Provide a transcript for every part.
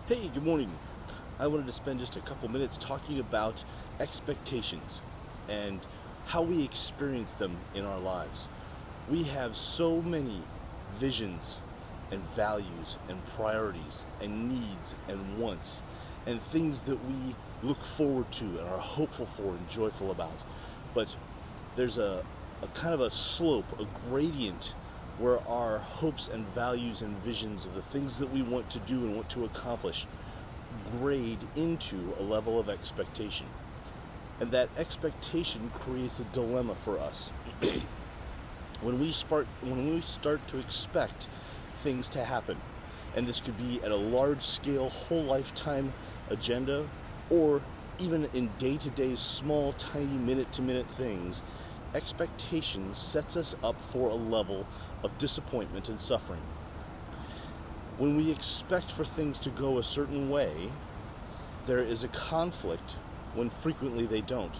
Hey, good morning. I wanted to spend just a couple minutes talking about expectations and how we experience them in our lives. We have so many visions and values and priorities and needs and wants and things that we look forward to and are hopeful for and joyful about. But there's a kind of a slope, a gradient where our hopes and values and visions of the things that we want to do and want to accomplish grade into a level of expectation. And that expectation creates a dilemma for us. When we start to expect things to happen, and this could be at a large scale, whole lifetime agenda, or even in day-to-day, small, tiny, minute-to-minute things, expectation sets us up for a level of disappointment and suffering. When we expect for things to go a certain way, there is a conflict when frequently they don't.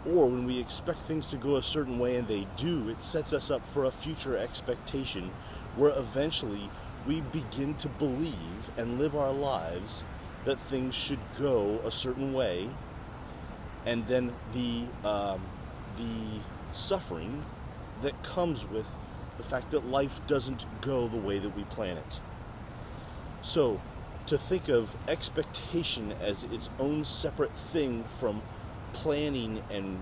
Or when we expect things to go a certain way and they do, it sets us up for a future expectation where eventually we begin to believe and live our lives that things should go a certain way, and then the suffering that comes with the fact that life doesn't go the way that we plan it. So, to think of expectation as its own separate thing from planning and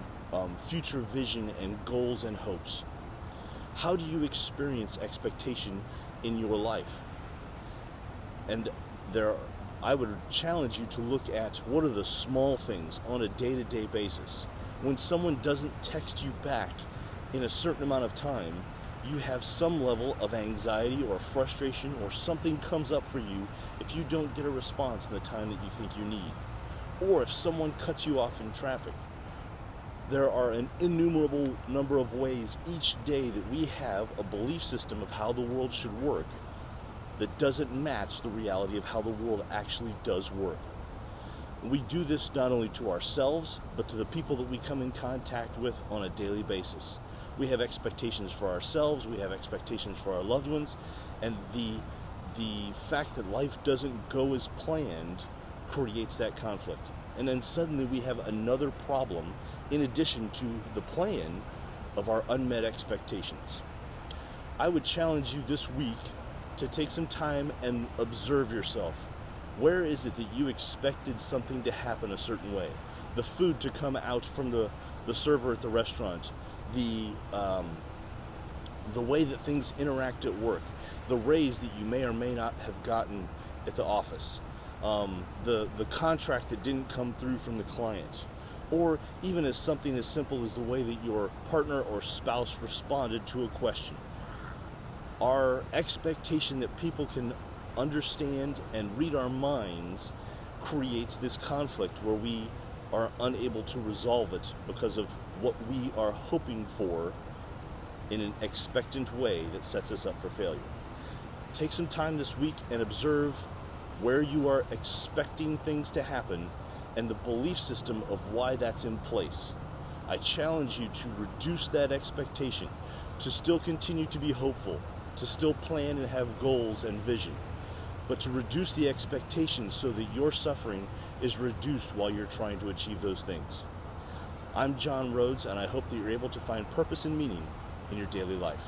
future vision and goals and hopes. How do you experience expectation in your life? And I would challenge you to look at what are the small things on a day-to-day basis. When someone doesn't text you back in a certain amount of time, you have some level of anxiety or frustration, or something comes up for you if you don't get a response in the time that you think you need. Or if someone cuts you off in traffic. There are an innumerable number of ways each day that we have a belief system of how the world should work that doesn't match the reality of how the world actually does work. We do this not only to ourselves, but to the people that we come in contact with on a daily basis. We have expectations for ourselves, we have expectations for our loved ones, and the fact that life doesn't go as planned creates that conflict. And then suddenly we have another problem in addition to the plan of our unmet expectations. I would challenge you this week to take some time and observe yourself. Where is it that you expected something to happen a certain way? The food to come out from the server at the restaurant, the way that things interact at work, the raise that you may or may not have gotten at the office, the contract that didn't come through from the client, or even as something as simple as the way that your partner or spouse responded to a question. Our expectation that people can understand and read our minds creates this conflict where we are unable to resolve it because of what we are hoping for in an expectant way that sets us up for failure. Take some time this week and observe where you are expecting things to happen and the belief system of why that's in place. I challenge you to reduce that expectation, to still continue to be hopeful, to still plan and have goals and vision, but to reduce the expectations so that your suffering is reduced while you're trying to achieve those things. I'm John Rhoads, and I hope that you're able to find purpose and meaning in your daily life.